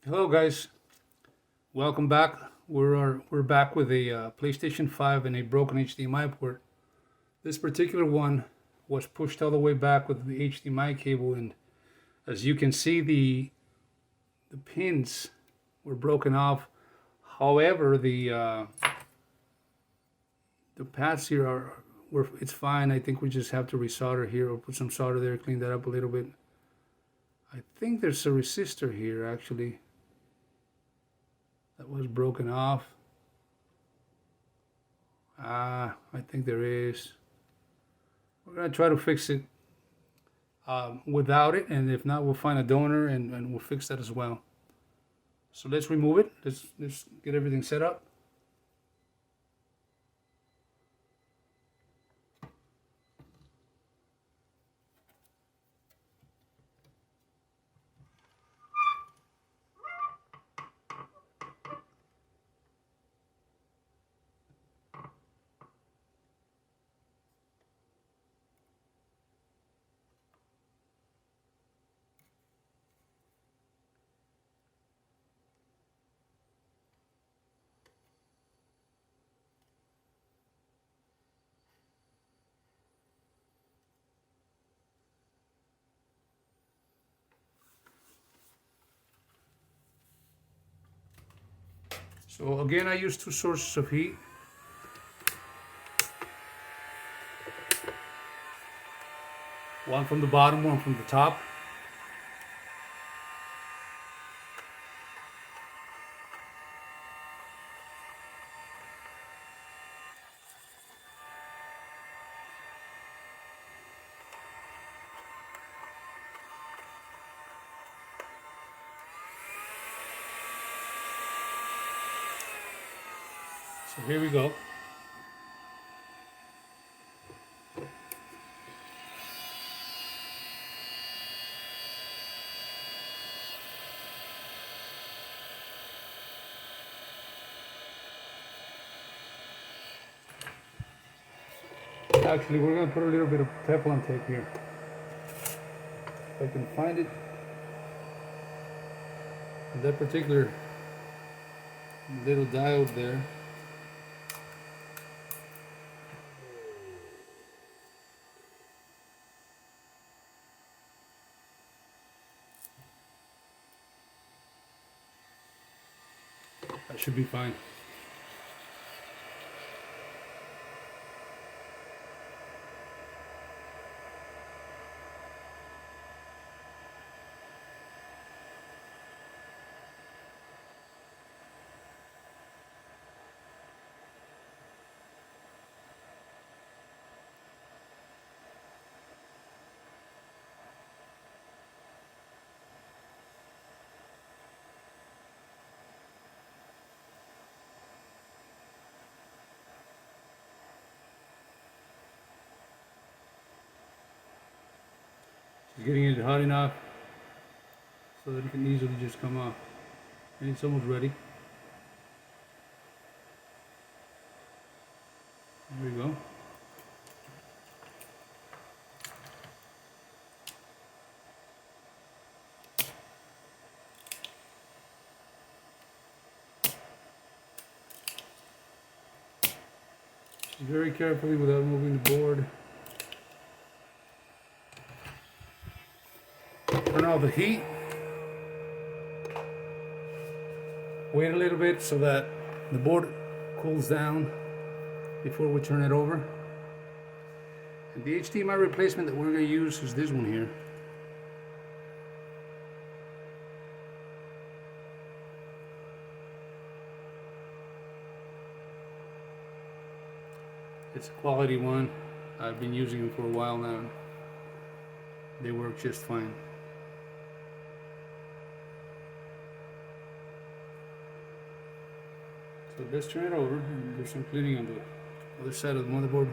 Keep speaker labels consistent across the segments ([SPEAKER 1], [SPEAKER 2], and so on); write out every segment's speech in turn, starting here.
[SPEAKER 1] Hello, guys. Welcome back. We're back with a PlayStation 5 and a broken HDMI port. This particular one was pushed all the way back with the HDMI cable, and as you can see, the pins were broken off. However, the pads here it's fine. I think we just have to resolder here or put some solder there, clean that up a little bit. I think there's a resistor here actually that was broken off. I think there is. We're gonna try to fix it without it, and if not, we'll find a donor and we'll fix that as well. So let's remove it. Let's get everything set up. So again, I use two sources of heat. One from the bottom, one from the top. So here we go. Actually, we're gonna put a little bit of Teflon tape here. If I can find it. And that particular little diode there. That should be fine. It's getting it hot enough so that it can easily just come off. And it's almost ready. There we go. Just very carefully without moving the board. Turn off the heat. Wait a little bit so that the board cools down before we turn it over. And the HDMI replacement that we're going to use is this one here. It's a quality one. I've been using them for a while now. They work just fine. So let's turn it over and do some cleaning on the other side of the motherboard.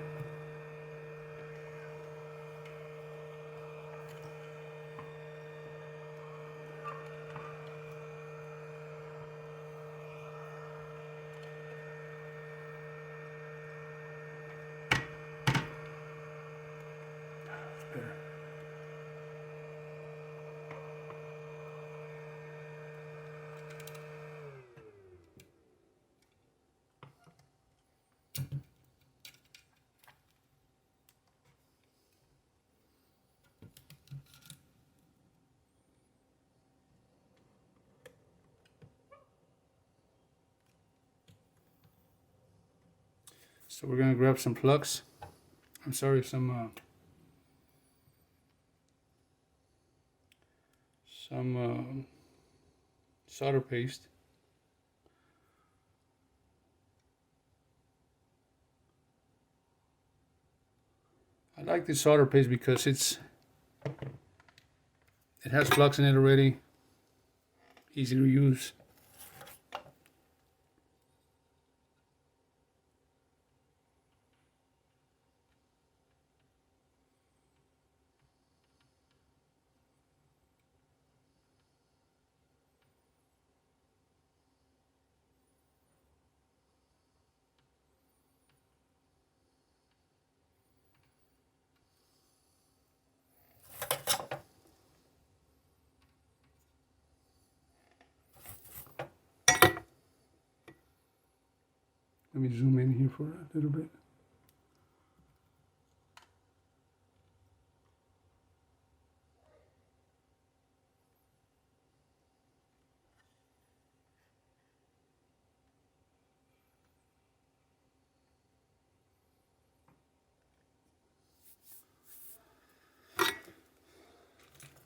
[SPEAKER 1] Better. So we're gonna grab some flux. I'm sorry, some solder paste. I like this solder paste because it has flux in it already, easy to use. Let me zoom in here for a little bit.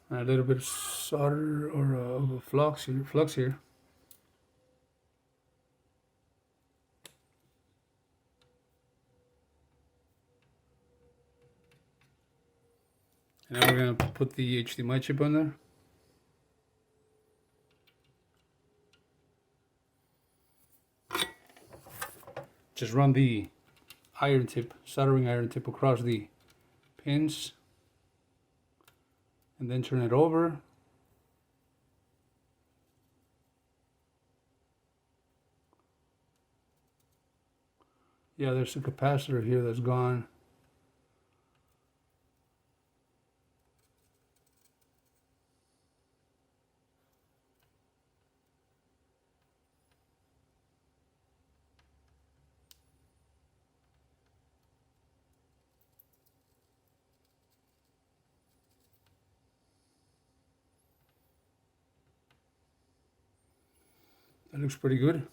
[SPEAKER 1] A little bit of solder or of a flux here. And then we're gonna put the HDMI chip on there. Just run the soldering iron tip across the pins, and then turn it over. Yeah, there's a capacitor here that's gone. That looks pretty good.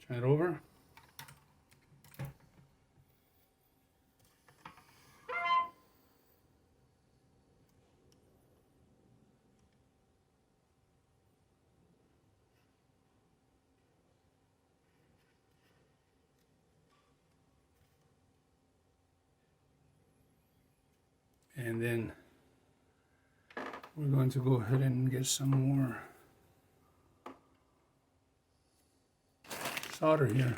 [SPEAKER 1] Turn it over. And then we're going to go ahead and get some more solder here.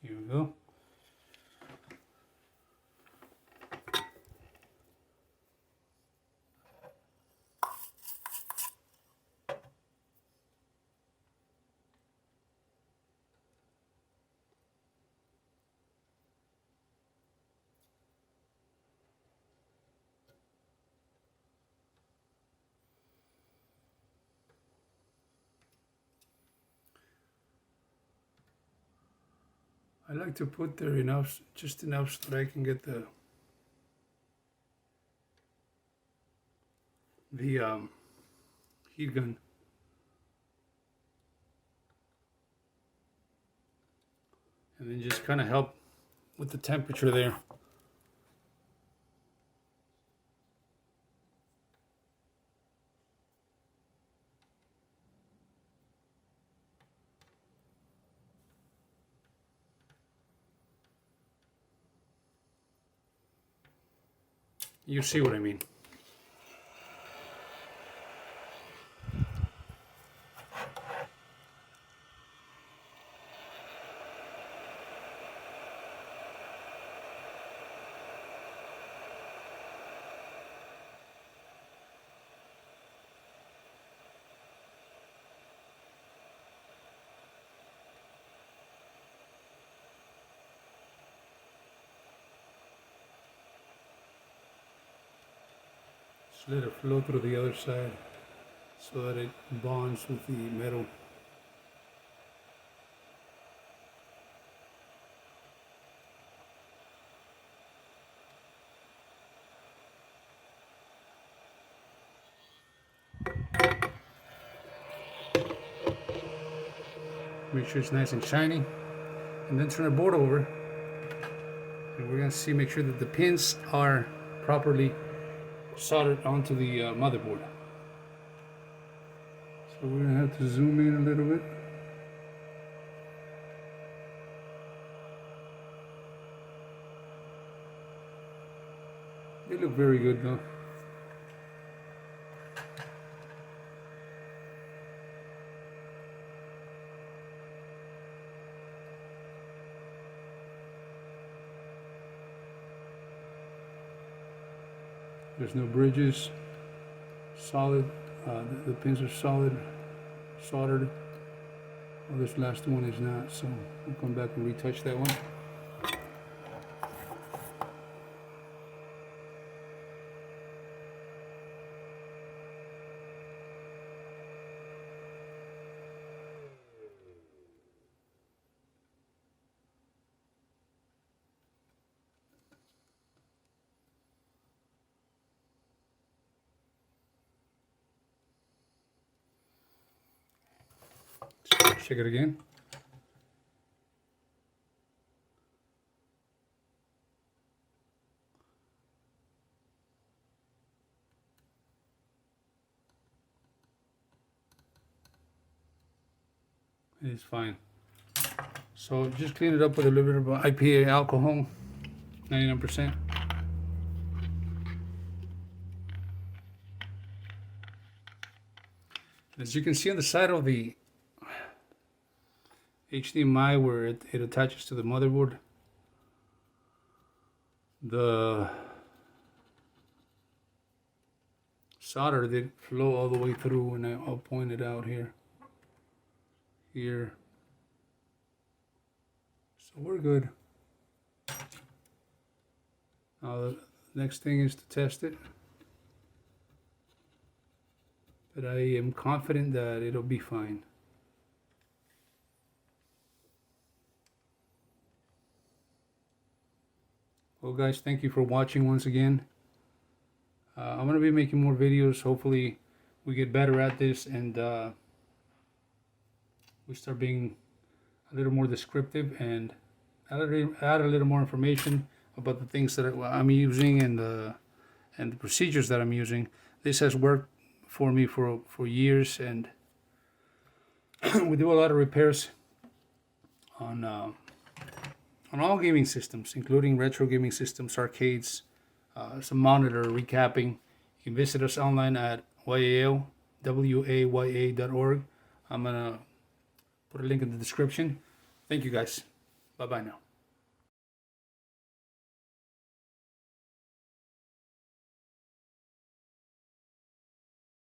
[SPEAKER 1] Here we go. I like to put there just enough so that I can get the heat gun. And then just kind of help with the temperature there. You see what I mean. Just let it flow through the other side so that it bonds with the metal. Make sure it's nice and shiny. And then turn the board over. And we're gonna see, make sure that the pins are properly soldered onto the motherboard. So we're gonna have to zoom in a little bit. They look very good though. There's no bridges. Solid. The pins are solid, soldered. Well, this last one is not, so we'll come back and retouch that one. Check it again. It's fine. So just clean it up with a little bit of IPA alcohol, 99%. As you can see on the side of the HDMI where it attaches to the motherboard, the solder did flow all the way through, and I'll point it out here. So we're good. Now the next thing is to test it, but I am confident that it'll be fine. Well guys, thank you for watching once again. I'm going to be making more videos. Hopefully we get better at this, and we start being a little more descriptive and add a little more information about the things that I'm using and the procedures that I'm using. This has worked for me for years, and we do a lot of repairs on all gaming systems, including retro gaming systems, arcades, some monitor recapping. You can visit us online at waya.org. I'm gonna put a link in the description. Thank you guys. Bye bye now.